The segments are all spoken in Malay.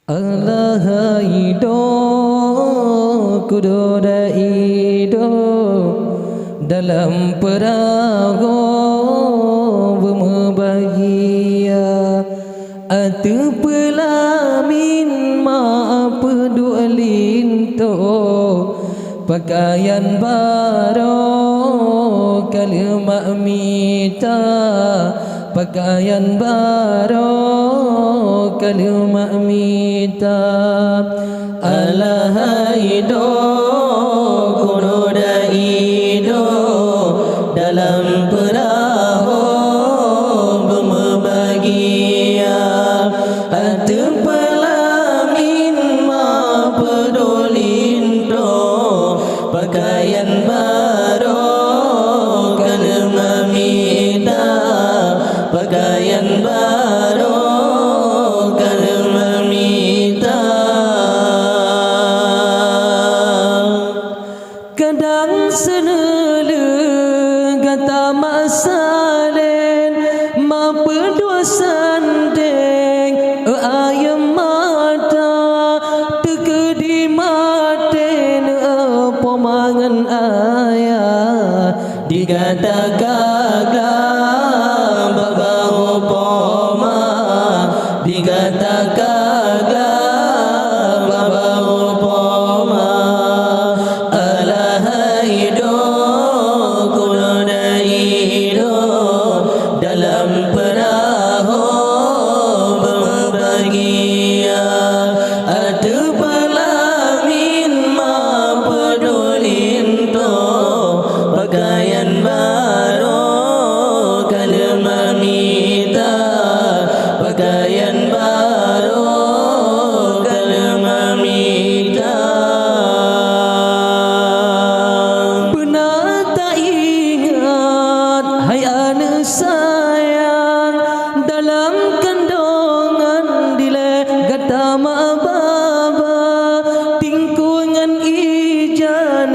Allah ido kudoda ido dalam perahu berbahagia atu pelamin ma pedulinto pakaian baru kalimat mita pakaian baru kalimat mita Allah ido kudoda ido dalam perahu berbahagia atu pelamin ma pedulinto pakaian baru kalimat mita pakaian baru kalimat mita kadang senele gata masalen ma pedua sandeng ayam mata tekedi maten pomangan ayah digada gagah babau poma digada gagah babau poma Allah ido kudoda ido dalam perahu berbahagia atu pelamin ma pedulinto pakaian baru kalimat mita pakaian baru kalimat mita benar tak ingat hai anak sayang dalam kandungan dile gata mak baba tingkungan ijan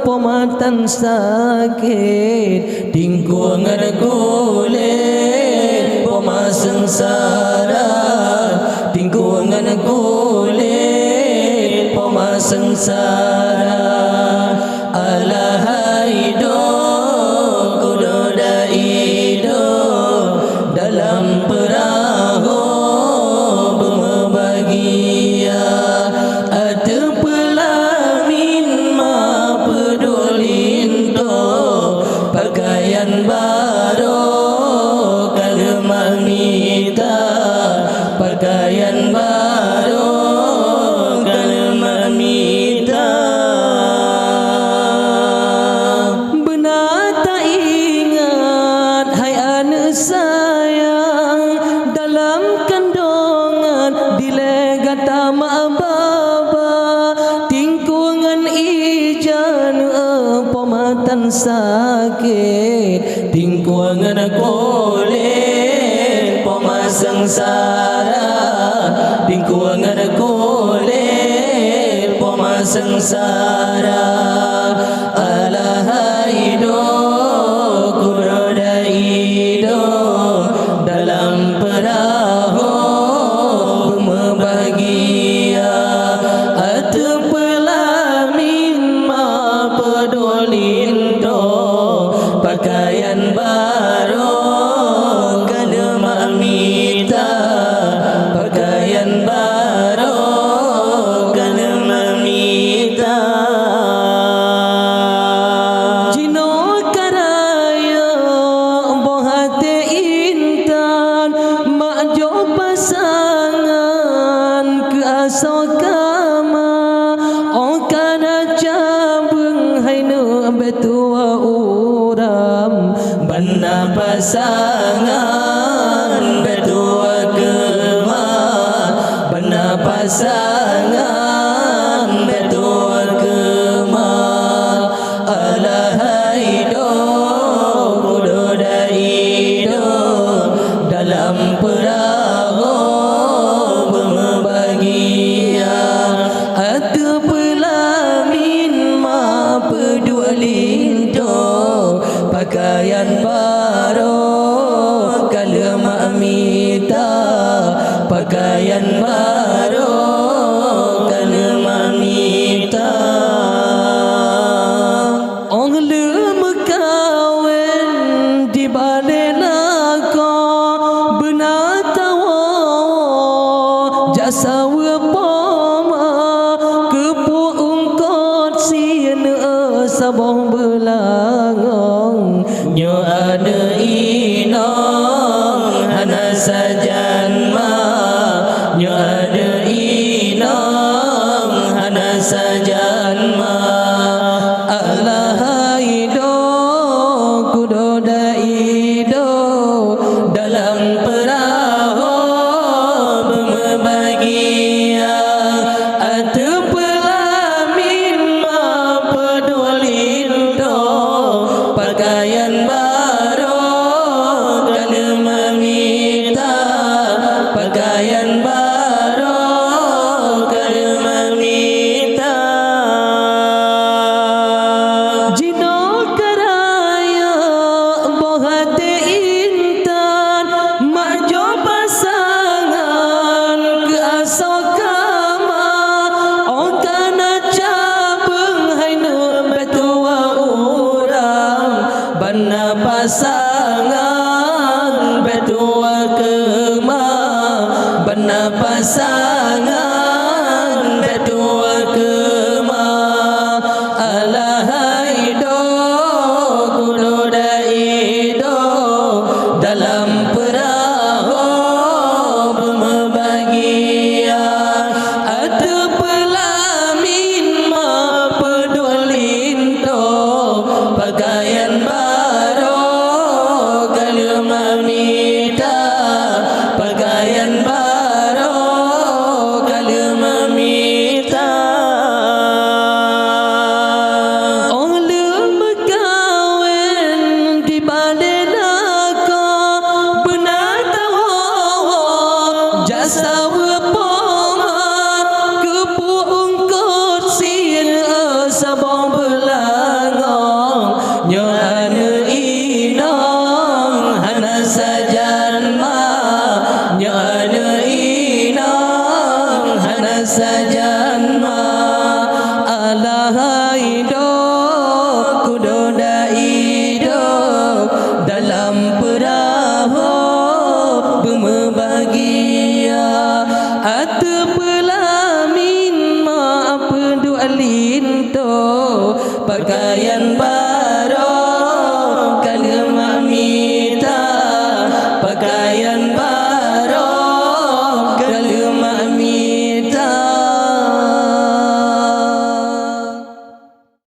pematan sakit tingkungan kulit poma sengsara tingkungan kulit poma sengsara Allah ido kudoda ido dalam perahu berbahagia atu pelamin ma pedulinto pakaian baru kalimat mita pakaian baru kalimat mita benar tak ingat hai anak sayang dalam kandungan dile gata mak baba tingkungan ijan pematan sakit tingkungan kulit poma sengsara tingkungan kulit poma sengsara Allah ido kudoda ido dalam perahu berbahagia atu pelamin ma pedulinto pakaian baru kalimat mita pakaian baru kalimat mita jino karaya bohate intan mak jo pasangan ke asokama okana cabeng hainu betua uram bana pasangan betua kema bana pasangan betua kema Allah ido kudoda ido dalam perahu berbahagia atu pelamin ma pedulinto pakaian baru kalimat mita pakaian baru jasa wepama kepu ungkot sien sabong belangong nyo ada inong hana sajan ma nyo ada inong hana sajan ma alahaido kudoda ido dalam perahu berbahagia atu pelamin ma pedulin do pakaian baru kena meminta pakaian baru kena meminta jino karaya bohate intan majo pasangan ke asokama okana cabeng hainu betua urang bana pasangan betua kema bana pasangan betua kema alahaido kudoda ido dalam perahu berbahagia atu pelamin ma pedulin do pakaian baru kalau meminta pakaian baru kalau meminta oleh berkawin di balik laka benar tahu jasa wepama kepu ungkot sien sabong belangong nyo anu inong hana sajan ma nyo anu inong hana sajan ma alahaido kudoda ido dalam perahu berbahagia atu pelamin ma pedulin to pakaian